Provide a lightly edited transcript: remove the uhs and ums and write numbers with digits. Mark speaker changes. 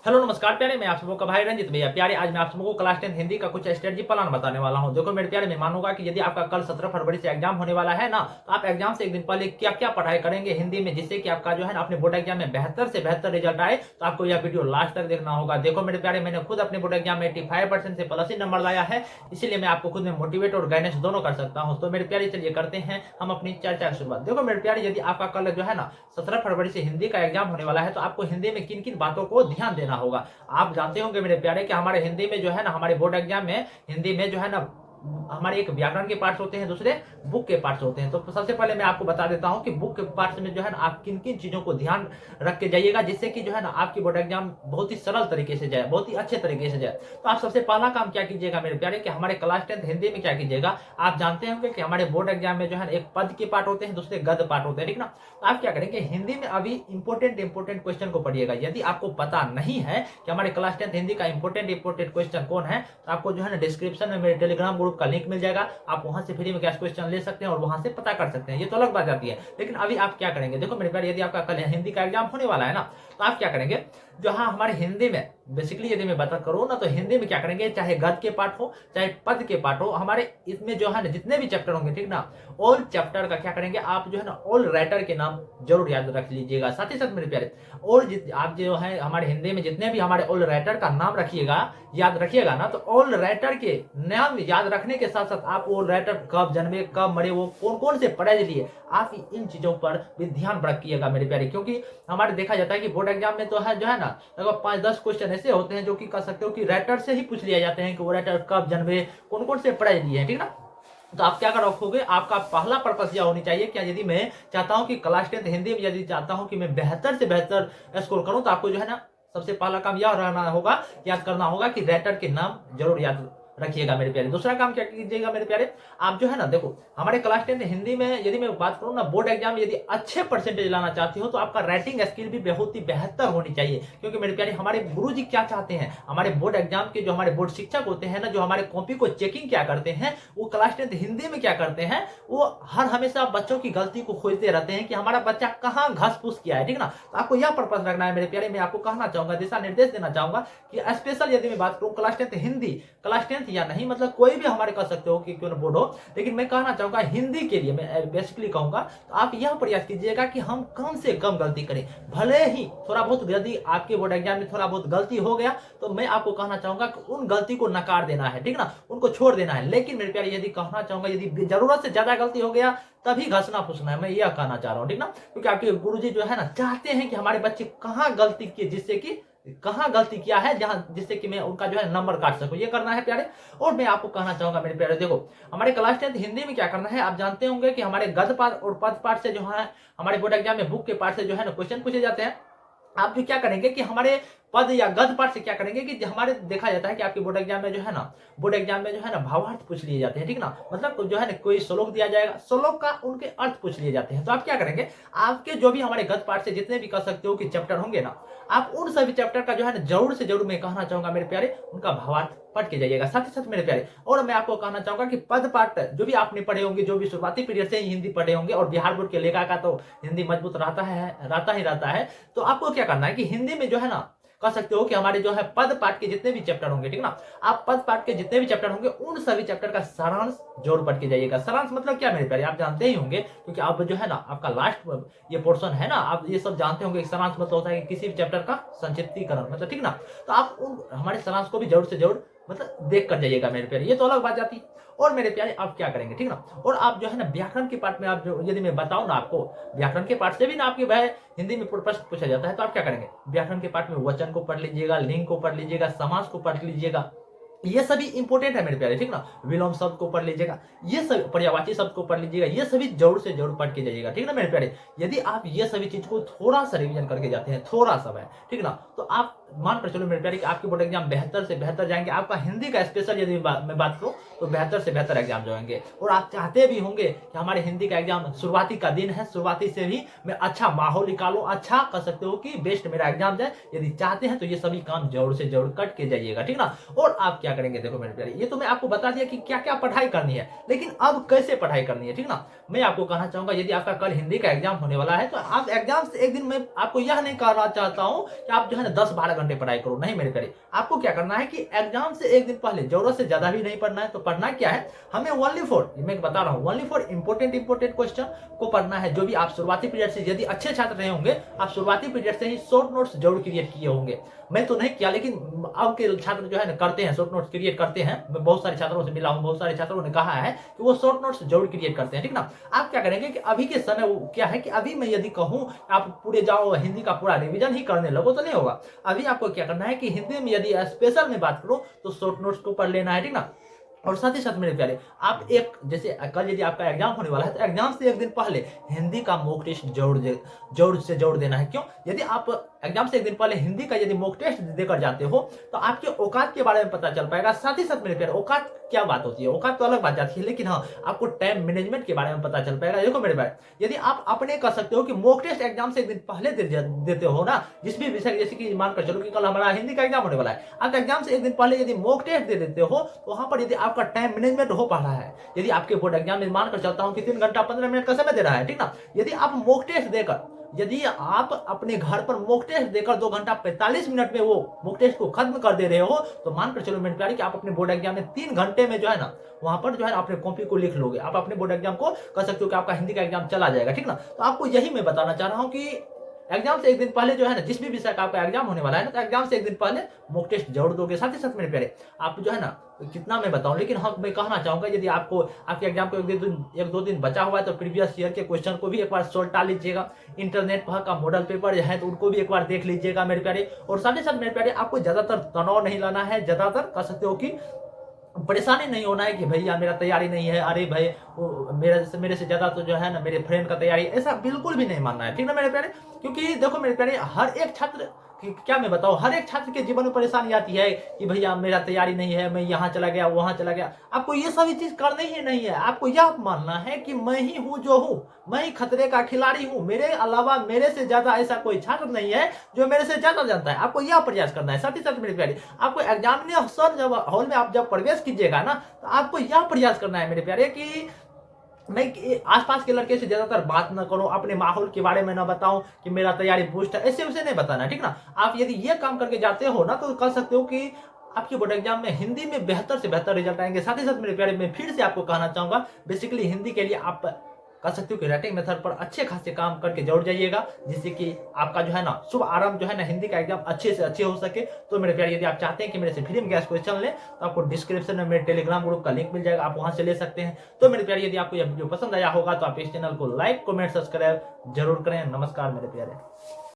Speaker 1: Hello नमस्कार प्यारे, मैं आप सबों का भाई रंजित भैया। प्यारे, आज मैं आप सबों को क्लास 10 हिंदी का कुछ स्ट्रेटजी प्लान बताने वाला हूं। देखो मेरे प्यारे, मैं मानूंगा कि यदि आपका कल 17 फरवरी से एग्जाम होने वाला है ना, तो आप एग्जाम से एक दिन पहले क्या क्या पढ़ाई करेंगे हिंदी में, जिससे कि आपका जो है ना अपने बोर्ड एग्जाम में बेहतर से बेहतर रिजल्ट आए। तो आपको यह वीडियो लास्ट तक देखना होगा। देखो मेरे प्यारे, मैंने खुद अपने बोर्ड एग्जाम में 85% से प्लस ही नंबर लाया है, इसलिए मैं आपको खुद में मोटिवेट और गाइडेंस दोनों कर सकता हूँ। तो मेरे प्यारे चलिए करते हैं हम अपनी चर्चा की शुरुआत। देखो मेरे प्यारे, यदि आपका कल जो है ना 17 फरवरी से हिंदी का एग्जाम होने वाला है, तो आपको हिंदी में किन किन बातों को ध्यान देना होगा। आप जानते होंगे मेरे प्यारे कि हमारे हिंदी में जो है ना, हमारे बोर्ड एग्जाम में हिंदी में जो है ना, हमारे एक व्याकरण के पार्ट्स होते हैं, दूसरे बुक के पार्ट्स होते हैं। तो सबसे पहले मैं आपको बता देता हूं कि बुक के पार्ट्स में जो है ना आप किन किन चीजों को ध्यान रख के जाइएगा, जिससे कि जो है ना आपकी बोर्ड एग्जाम बहुत ही सरल तरीके से जाए, बहुत ही अच्छे तरीके से जाए। तो आप सबसे पहला काम क्या कीजिएगा मेरे प्यारे, कि हमारे क्लास 10 हिंदी में क्या कीजिएगा। आप जानते होंगे कि हमारे बोर्ड एग्जाम में जो है एक पद के पार्ट होते हैं, दूसरे गद्य पार्ट होते हैं, ठीक ना। तो आप क्या करेंगे, हिंदी में अभी इंपोर्टेंट क्वेश्चन को पढ़िएगा। यदि आपको पता नहीं है कि हमारे क्लास 10 हिंदी का इंपोर्टेंट क्वेश्चन कौन है, तो आपको जो है ना डिस्क्रिप्शन में मेरे टेलीग्राम ग्रुप का लिंक मिल जाएगा। आप वहां से फ्री में कैश क्वेश्चन ले सकते हैं और वहां से पता कर सकते हैं। ये तो अलग बात जाती है, लेकिन अभी आप क्या करेंगे, देखो मेरे प्यारे, यदि आपका कल हिंदी का एग्जाम होने वाला है ना, तो आप क्या करेंगे, जो हाँ हमारे हिंदी में बेसिकली यदि मैं बात करूँ ना, तो हिंदी में क्या करेंगे, चाहे गद्य के पार्ट हो चाहे पद के पार्ट हो, हमारे इसमें जो है ना जितने भी चैप्टर होंगे, ठीक ना, ऑल चैप्टर का क्या करेंगे, आप जो है ना ऑल राइटर के नाम जरूर याद रख लीजिएगा। साथ ही साथ मेरे प्यारे, और आप जो है हमारे हिंदी में जितने भी हमारे ऑल राइटर का नाम रखिएगा, याद रखिएगा ना, तो ऑल राइटर के नाम याद रखने के साथ साथ आप ऑल राइटर कब जन्मे कब मरे, वो कौन कौन से प्राइज लिए, आप इन चीजों पर भी ध्यान रखिएगा मेरे प्यारे। क्योंकि हमारे देखा जाता है कि बोर्ड एग्जाम में तो है जो है ना लगभग 5-10 क्वेश्चन ऐसे होते हैं जो कि कह सकते हो कि राइटर से ही पूछ लिया जाते हैं कि वो राइटर कब जन्मे, कौन कौन से प्राइज लिए हैं, ठीक ना। तो आप क्या कर रखोगे, आपका पहला पर्पस यह होनी चाहिए, क्या यदि मैं चाहता हूं कि क्लास 10 हिंदी में यदि चाहता हूं कि मैं बेहतर से बेहतर स्कोर करूं, तो आपको जो है ना सबसे पहला काम यह रहना होगा, याद करना होगा कि राइटर के नाम जरूर याद रखिएगा मेरे प्यारे। दूसरा काम क्या कीजिएगा मेरे प्यारे, आप जो है ना देखो हमारे क्लास 10 हिंदी में यदि मैं बात करूं ना, बोर्ड एग्जाम में यदि अच्छे परसेंटेज लाना चाहती हो, तो आपका राइटिंग स्किल भी बहुत ही बेहतर होनी चाहिए। क्योंकि मेरे प्यारे, हमारे गुरुजी क्या चाहते हैं, हमारे बोर्ड एग्जाम के जो हमारे बोर्ड शिक्षक होते हैं ना, जो हमारे कॉपी को चेकिंग क्या करते हैं, वो क्लास 10 हिंदी में क्या करते हैं, वो हर हमेशा बच्चों की गलती को खोजते रहते हैं कि हमारा बच्चा कहाँ घस फूस किया है, ठीक ना। तो आपको यह पर्पस रखना है मेरे प्यारे। मैं आपको कहना चाहूंगा, दिशा निर्देश देना चाहूंगा कि स्पेशल यदि मैं बात करूं क्लास 10 हिंदी, क्लास 10 या नहीं मतलब कोई भी हमारे कह सकते हो कि क्यों ना बोर्ड हो, लेकिन मैं कहना चाहूंगा हिंदी के लिए मैं बेसिकली कहूंगा, तो आप यह प्रयास कीजिएगा कि हम कम से कम गलती करें। भले ही थोड़ा बहुत यदि आपके बोर्ड एग्जाम में थोड़ा बहुत गलती हो गया, तो मैं आपको कहना चाहूंगा कि उन गलती को नकार देना है, ठीक ना, उनको छोड़ देना है। लेकिन मेरे प्यारे, यदि कहना चाहूंगा यदि जरूरत से ज्यादा गलती हो गया, तभी घसना फूसना है, मैं यह कहना चाह रहा हूं, ठीक ना। क्योंकि आपके गुरुजी जो है ना चाहते हैं कि हमारे बच्चे कहाँ गलती किए, जिससे कि कहाँ गलती किया है, जहां जिससे कि मैं उनका जो है नंबर काट सकूं, ये करना है प्यारे। और मैं आपको कहना चाहूंगा मेरे प्यारे, देखो हमारे क्लास 10 हिंदी में क्या करना है, आप जानते होंगे कि हमारे गद्य पाठ और पद पाठ से जो है हमारे बोर्ड एग्जाम में बुक के पाठ से जो है ना क्वेश्चन पूछे जाते हैं। आप जो क्या करेंगे कि हमारे पद या गद्य पाठ से क्या करेंगे कि हमारे देखा जाता है कि आपके बोर्ड एग्जाम में जो है ना, बोर्ड एग्जाम में जो है ना भावार्थ पूछ लिए जाते हैं, ठीक ना, मतलब जो है ना कोई श्लोक दिया जाएगा, श्लोक का उनके अर्थ पूछ लिए जाते हैं। तो आप क्या करेंगे, आपके जो भी हमारे गद्य पाठ से जितने भी कह सकते हो कि चैप्टर होंगे ना, आप उन सभी चैप्टर का जो है ना जरूर से जरूर मैं कहना चाहूंगा मेरे प्यारे, उनका भावार्थ पढ़ के जाइएगा। साथ ही साथ मेरे प्यारे, और मैं आपको कहना चाहूंगा कि पद पाठ जो भी आपने पढ़े होंगे, जो भी शुरुआती पीरियड से ही हिंदी पढ़े होंगे, और बिहार बोर्ड के लेखा का तो हिंदी मजबूत रहता है। तो आपको क्या करना है कि हिंदी में जो है ना कह सकते हो कि हमारे जो है पद पाठ के जितने भी चैप्टर होंगे, ठीक ना, आप पद पाठ के जितने भी चैप्टर होंगे उन सभी चैप्टर का सारांश जरूर पढ़ के जाइएगा। सारांश मतलब क्या मेरे प्यारे, आप जानते ही होंगे, क्योंकि आप जो है ना आपका लास्ट ये पोर्शन है ना, आप ये सब जानते होंगे। सारांश मतलब होता है कि किसी भी चैप्टर का संक्षिप्तीकरण, मतलब ठीक ना। तो आप उन हमारे सारांश को भी जरूर से जरूर मतलब देख कर जाइएगा मेरे प्यारे, ये तो अलग बात जाती है। और मेरे प्यारे, आप क्या करेंगे, ठीक ना, और आप जो है ना व्याकरण के पाठ में, आप जो यदि मैं बताऊं ना आपको, व्याकरण के पाठ से भी ना आपके वह हिंदी में प्रश्न पूछा जाता है। तो आप क्या करेंगे, व्याकरण के पाठ में वचन को पढ़ लीजिएगा, लिंग को पढ़ लीजिएगा, समास को पढ़ लीजिएगा, ये सभी इंपॉर्टेंट है मेरे प्यारे, ठीक ना। विलोम शब्द को पढ़ लीजिएगा, ये सभी पर्यायवाची शब्द को पढ़ लीजिएगा, ये सभी जरूर से जरूर पढ़ के जाइएगा, ठीक ना मेरे प्यारे। यदि आप ये सभी चीज को थोड़ा सा रिवीजन करके जाते हैं, थोड़ा सा है, ठीक ना, तो आप मान कर चलो मेरे प्यारे कि आपके बोर्ड एग्जाम बेहतर से बेहतर जाएंगे। आपका हिंदी का स्पेशल यदि मैं बात करूं, तो बेहतर से बेहतर एग्जाम जाएंगे। और आप चाहते भी होंगे कि हमारे हिंदी का एग्जाम शुरुआती का दिन है, शुरुआती से ही मैं अच्छा माहौल निकालूं, अच्छा कह सकते हो कि बेस्ट मेरा एग्जाम जाए। यदि चाहते हैं तो ये सभी काम जरूर से जरूर कट के जाइएगा, ठीक ना। और आप क्या क्या करेंगे, देखो मेरे प्यारे, ये तो मैं आपको बता दिया कि क्या क्या पढ़ाई करनी है, लेकिन अब कैसे पढ़ाई करनी है, ठीक ना। मैं आपको कहना चाहूंगा, यदि आपका कल हिंदी का एग्जाम होने वाला है तो आप एग्जाम से एक दिन मैं आपको यह नहीं कहना चाहता हूं कि आप जो है ना 10-12 घंटे पढ़ाई करो, नहीं मेरे प्यारे। आपको क्या करना है कि एग्जाम से एक दिन पहले, जरूरत से ज्यादा भी नहीं पढ़ना है, तो पढ़ना क्या है, हमें ओनली फॉर, मैं बता रहा हूं, ओनली फॉर इंपोर्टेंट क्वेश्चन को पढ़ना है, जो भी आप शुरुआती पीरियड से, यदि अच्छे छात्र रहे होंगे, आप शुरुआती पीरियड से ही शॉर्ट नोट्स जरूर क्रिएट किए होंगे। मैं तो नहीं किया, लेकिन अब के छात्र जो है ना करते हैं, शॉर्ट नोट्स क्रिएट करते हैं। मैं बहुत सारे छात्रों से मिला हूं, बहुत सारे छात्रों ने कहा है कि वो शॉर्ट नोट्स जरूर क्रिएट करते हैं, ठीक ना। आप क्या करेंगे कि अभी के समय क्या है कि अभी मैं यदि कहूं आप पूरे जाओ हिंदी का पूरा रिवीजन ही करने लगो तो नहीं होगा। अभी आपको क्या करना है कि हिंदी में यदि स्पेशल में बात करो तो शॉर्ट नोट्स को पढ़ लेना है, ठीक ना। और साथ ही साथ मेरे प्यारे, आप एक, जैसे कल यदि आपका एग्जाम होने वाला है तो एग्जाम से एक दिन पहले हिंदी का मॉक टेस्ट जरूर देना है। क्यों? यदि आप एग्जाम से एक दिन पहले हिंदी का यदि मॉक टेस्ट देकर जाते हो तो आपके औकात के बारे में पता चल पाएगा। साथ ही साथ मेरे प्यारे, औकात क्या बात होती है, औकात तो अलग बात जाती है, लेकिन हाँ आपको टाइम मैनेजमेंट के बारे में पता चल पाएगा। देखो मेरे भाई, यदि आप अपने कर सकते हो कि मॉक टेस्ट एग्जाम से एक दिन पहले देते हो ना, जिस भी विषय, जैसे कि मानकर चलो कि कल हमारा हिंदी का एग्जाम होने वाला है, आप एग्जाम से एक दिन पहले यदि मॉक टेस्ट दे देते हो तो वहां पर यदि आपका टाइम मैनेजमेंट हो पा रहा है, यदि आपके बोर्ड एग्जाम में मानकर चलता हूं कि 3 घंटा 15 मिनट का समय दे रहा है, ठीक ना, यदि आप मॉक टेस्ट देकर, यदि आप अपने घर पर मॉक टेस्ट देकर 2 घंटा 45 मिनट में वो मॉक टेस्ट को खत्म कर दे रहे हो, तो मानकर चलो मेरे प्यारे कि आप अपने बोर्ड एग्जाम में 3 घंटे में जो है ना, वहां पर जो है अपने कॉपी को लिख लोगे, आप अपने बोर्ड एग्जाम को कर सकते हो कि आपका हिंदी का एग्जाम चला जाएगा, ठीक ना। तो आपको यही मैं बताना चाह रहा हूं कि एग्जाम से एक दिन पहले जो है ना, जिस भी विषय का आपका एग्जाम होने वाला है ना, तो एग्जाम से एक दिन पहले मॉक टेस्ट जरूर दोगे। साथ ही साथ मेरे प्यारे, आप जो है ना, कितना मैं बताऊं, लेकिन हम, मैं कहना चाहूंगा यदि आपको आपके एग्जाम को एक दो दिन बचा हुआ है तो प्रीवियस ईयर के क्वेश्चन को भी एक बार सोल्व डाल लीजिएगा। इंटरनेट पर का मॉडल पेपर है तो उनको भी एक बार देख लीजिएगा मेरे प्यारे। और साथ ही साथ मेरे प्यारे, आपको ज्यादातर तनाव नहीं लाना है, ज्यादातर कह सकते हो कि परेशानी नहीं होना है कि भैया मेरा तैयारी नहीं है, अरे भाई वो मेरे से ज्यादा तो जो है ना मेरे फ्रेंड का तैयारी, ऐसा बिल्कुल भी नहीं मानना है, ठीक ना मेरे प्यारे। क्योंकि देखो मेरे प्यारे, हर एक छात्र क्या मैं बताऊं, हर एक छात्र के जीवन में परेशानी आती है कि भैया मेरा तैयारी नहीं है, मैं यहाँ चला गया वहां चला गया। आपको ये सभी चीज करनी ही नहीं है, आपको यह मानना है कि मैं ही हूँ जो हूँ, मैं ही खतरे का खिलाड़ी हूँ, मेरे अलावा मेरे से ज्यादा ऐसा कोई छात्र नहीं है जो मेरे से ज्यादा जानता है। आपको यह प्रयास करना है। साथ ही साथ मेरे प्यारे, आपको एग्जामिनेशन जब हॉल में आप जब प्रवेश कीजिएगा ना, तो आपको यह प्रयास करना है मेरे प्यारे कि मैं आसपास के लड़के से ज्यादातर बात ना करूं, अपने माहौल के बारे में ना बताऊं कि मेरा तैयारी बूस्ट है, ऐसे उसे नहीं बताना, ठीक ना। आप यदि ये काम करके जाते हो ना, तो कर सकते हो कि आपके बोर्ड एग्जाम में हिंदी में बेहतर से बेहतर रिजल्ट आएंगे। साथ ही साथ मेरे प्यारे, मैं फिर से आपको कहना चाहूंगा, बेसिकली हिंदी के लिए आप कर सकते हो कि राइटिंग मेथड पर अच्छे खासे काम करके जरूर जाइएगा, जिससे कि आपका जो है ना शुभ आरंभ जो है ना हिंदी का एग्जाम अच्छे से अच्छे हो सके। तो मेरे प्यारे, यदि आप चाहते हैं कि मेरे से फ्री में गैस क्वेश्चन लें तो आपको डिस्क्रिप्शन में मेरे टेलीग्राम ग्रुप का लिंक मिल जाएगा, आप वहां से ले सकते हैं। तो मेरे प्यारे, यदि आपको यह वीडियो पसंद आया होगा तो आप इस चैनल को लाइक कमेंट सब्सक्राइब जरूर करें। नमस्कार मेरे प्यारे।